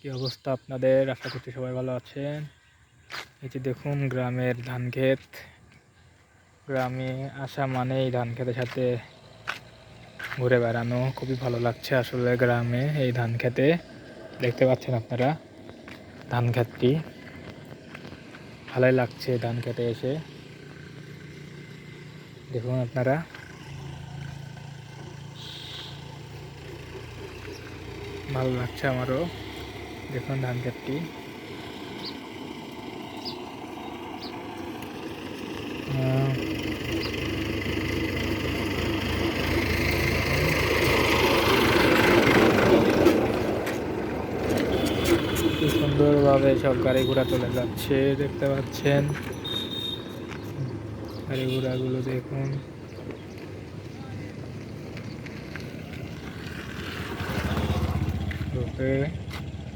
কি অবস্থা আপনাদের? আশা করছি সবাই ভালো আছেন। এই যে দেখুন গ্রামের ধান ক্ষেত। গ্রামে আসা মানেই ধান ক্ষেতের সাথে ঘুরে বেড়ানো। খুবই ভালো লাগছে আসলে গ্রামে এই ধান ক্ষেতে। দেখতে পাচ্ছেন আপনারা ধান ক্ষেতটি। ভালোই লাগছে ধান খেতে এসে। দেখুন আপনারা ভালো লাগছে আমারও। দেখুন ধান ক্ষেতটি। কি সুন্দরভাবে সব গাড়ি ঘোড়া চলে যাচ্ছে দেখতে পাচ্ছেন। গাড়ি ঘোড়াগুলো দেখুন। ওকে।